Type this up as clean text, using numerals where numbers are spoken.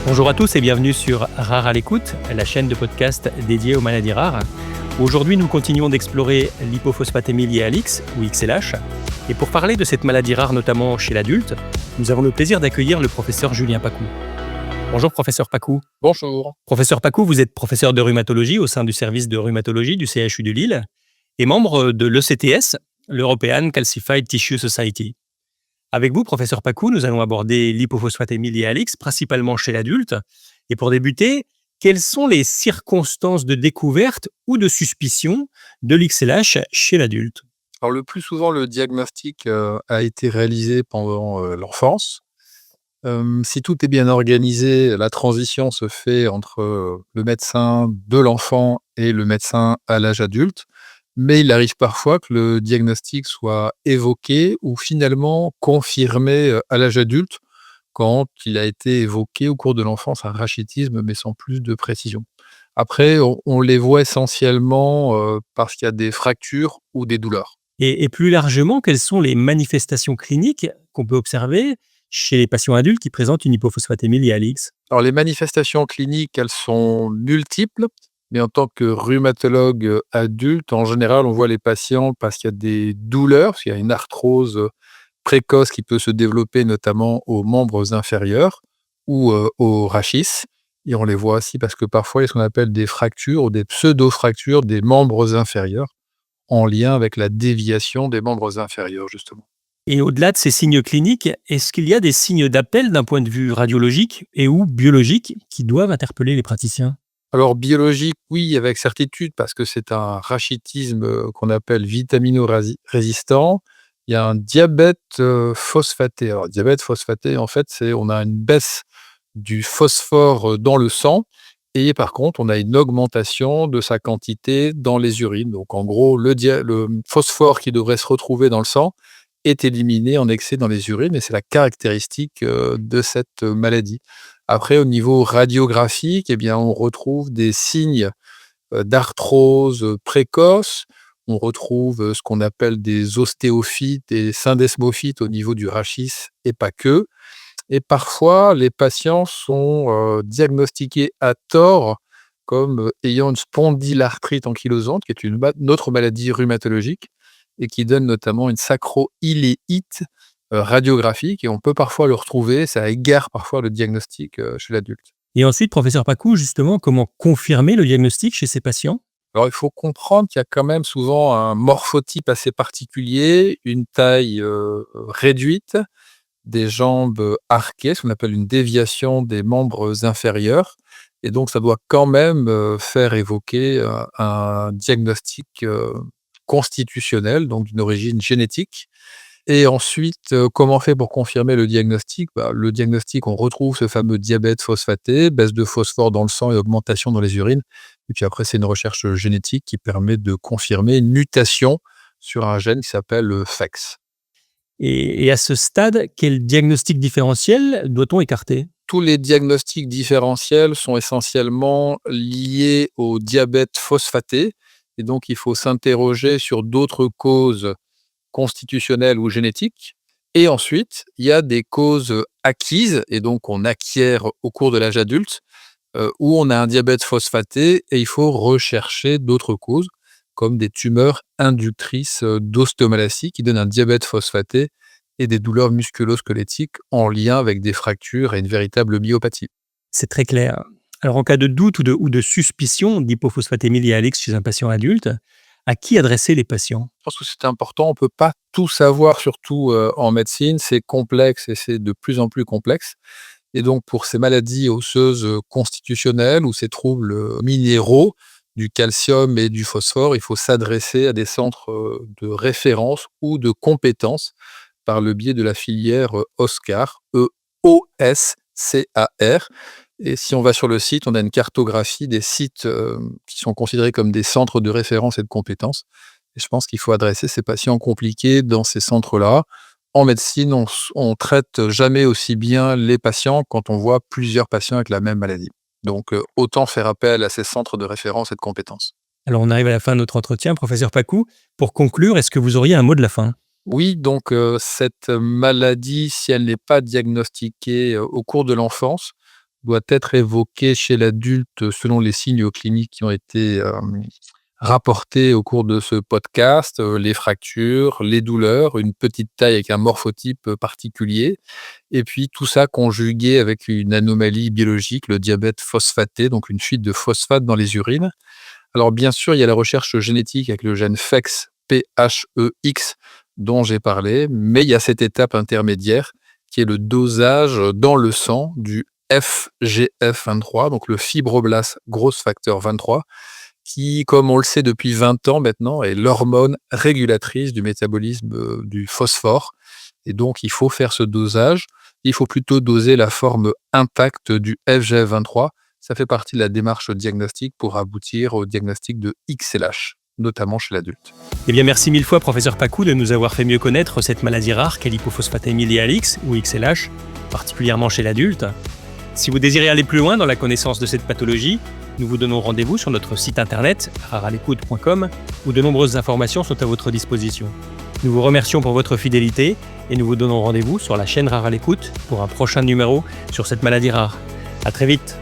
Bonjour à tous et bienvenue sur Rare à l'écoute, la chaîne de podcast dédiée aux maladies rares. Aujourd'hui, nous continuons d'explorer l'hypophosphatémie liée à l'X, ou XLH. Et pour parler de cette maladie rare, notamment chez l'adulte, nous avons le plaisir d'accueillir le professeur Julien Pacou. Bonjour professeur Pacou. Bonjour. Professeur Pacou, vous êtes professeur de rhumatologie au sein du service de rhumatologie du CHU de Lille et membre de l'ECTS, l'European Calcified Tissue Society. Avec vous, professeur Pacou, nous allons aborder l'hypophosphatémie liée à l'X, principalement chez l'adulte. Et pour débuter, quelles sont les circonstances de découverte ou de suspicion de l'XLH chez l'adulte? Alors le plus souvent, le diagnostic a été réalisé pendant l'enfance. Si tout est bien organisé, la transition se fait entre le médecin de l'enfant et le médecin à l'âge adulte. Mais il arrive parfois que le diagnostic soit évoqué ou finalement confirmé à l'âge adulte quand il a été évoqué au cours de l'enfance, un rachitisme, mais sans plus de précision. Après, on les voit essentiellement parce qu'il y a des fractures ou des douleurs. Et plus largement, quelles sont les manifestations cliniques qu'on peut observer chez les patients adultes qui présentent une hypophosphatémie liée à l'X? Alors les manifestations cliniques, elles sont multiples, mais en tant que rhumatologue, adulte, en général, on voit les patients parce qu'il y a des douleurs, parce qu'il y a une arthrose, précoce qui peut se développer notamment aux membres inférieurs ou, au rachis, et on les voit aussi parce que parfois il y a ce qu'on appelle des fractures ou des pseudo-fractures des membres inférieurs, en lien avec la déviation des membres inférieurs justement. Et au-delà de ces signes cliniques, est-ce qu'il y a des signes d'appel d'un point de vue radiologique et ou biologique qui doivent interpeller les praticiens? Alors biologique, oui, avec certitude, parce que c'est un rachitisme, qu'on appelle vitamino-résistant. Il y a un diabète, phosphaté. Alors diabète phosphaté, en fait, c'est on a une baisse du phosphore, dans le sang, et par contre, on a une augmentation de sa quantité dans les urines. Donc en gros, le phosphore qui devrait se retrouver dans le sang est éliminé en excès dans les urines, et c'est la caractéristique, de cette maladie. Après, au niveau radiographique, eh bien, on retrouve des signes, d'arthrose, précoce. On retrouve, ce qu'on appelle des ostéophytes, des syndesmophytes au niveau du rachis et pas que. Et parfois, les patients sont, diagnostiqués à tort comme, ayant une spondylarthrite ankylosante, qui est une autre maladie rhumatologique et qui donne notamment une sacro-iléite, radiographique, et on peut parfois le retrouver. Ça égare parfois le diagnostic, chez l'adulte. Et ensuite, professeur Pacou, justement, comment confirmer le diagnostic chez ces patients? Alors il faut comprendre qu'il y a quand même souvent un morphotype assez particulier, une taille, réduite, des jambes arquées, ce qu'on appelle une déviation des membres inférieurs, et donc ça doit quand même, faire évoquer, un diagnostic, constitutionnel, donc d'une origine génétique. Et ensuite, comment on fait pour confirmer le diagnostic? Bah, le diagnostic, on retrouve ce fameux diabète phosphaté, baisse de phosphore dans le sang et augmentation dans les urines. Et puis après, c'est une recherche génétique qui permet de confirmer une mutation sur un gène qui s'appelle le FEX. Et à ce stade, quel diagnostic différentiel doit-on écarter? Tous les diagnostics différentiels sont essentiellement liés au diabète phosphaté, et donc il faut s'interroger sur d'autres causes constitutionnelles ou génétiques. Et ensuite, il y a des causes acquises, et donc on acquiert au cours de l'âge adulte, où on a un diabète phosphaté, et il faut rechercher d'autres causes, comme des tumeurs inductrices, d'ostéomalacie qui donnent un diabète phosphaté et des douleurs musculo-squelettiques en lien avec des fractures et une véritable myopathie. C'est très clair. Alors, en cas de doute ou de suspicion d'hypophosphatémie liée à l'X chez un patient adulte, à qui adresser les patients? Je pense que c'est important, on ne peut pas tout savoir, surtout, en médecine, c'est complexe et c'est de plus en plus complexe. Et donc pour ces maladies osseuses, constitutionnelles ou ces troubles, minéraux, du calcium et du phosphore, il faut s'adresser à des centres, de référence ou de compétences par le biais de la filière, OSCAR, EOSCAR. Et si on va sur le site, on a une cartographie des sites, qui sont considérés comme des centres de référence et de compétences, et je pense qu'il faut adresser ces patients compliqués dans ces centres-là. En médecine, on traite jamais aussi bien les patients quand on voit plusieurs patients avec la même maladie. Donc, autant faire appel à ces centres de référence et de compétences. Alors, on arrive à la fin de notre entretien, professeur Pacou. Pour conclure, est-ce que vous auriez un mot de la fin? Oui, donc, cette maladie, si elle n'est pas diagnostiquée, au cours de l'enfance, doit être évoqué chez l'adulte selon les signaux cliniques qui ont été, rapportés au cours de ce podcast, les fractures, les douleurs, une petite taille avec un morphotype, particulier et puis tout ça conjugué avec une anomalie biologique, le diabète phosphaté, donc une fuite de phosphate dans les urines. Alors bien sûr, il y a la recherche génétique avec le gène PHEX, P-H-E-X, dont j'ai parlé, mais il y a cette étape intermédiaire qui est le dosage dans le sang du FGF23, donc le fibroblast growth factor 23, qui, comme on le sait depuis 20 ans maintenant, est l'hormone régulatrice du métabolisme du phosphore. Et donc, il faut faire ce dosage. Il faut plutôt doser la forme intacte du FGF23. Ça fait partie de la démarche diagnostique pour aboutir au diagnostic de XLH, notamment chez l'adulte. Eh bien, merci mille fois, professeur Pacou, de nous avoir fait mieux connaître cette maladie rare qu'est l'hypophosphatémie liée à l'X, ou XLH, particulièrement chez l'adulte. Si vous désirez aller plus loin dans la connaissance de cette pathologie, nous vous donnons rendez-vous sur notre site internet rarealecoute.com où de nombreuses informations sont à votre disposition. Nous vous remercions pour votre fidélité et nous vous donnons rendez-vous sur la chaîne Rare à l'écoute pour un prochain numéro sur cette maladie rare. À très vite.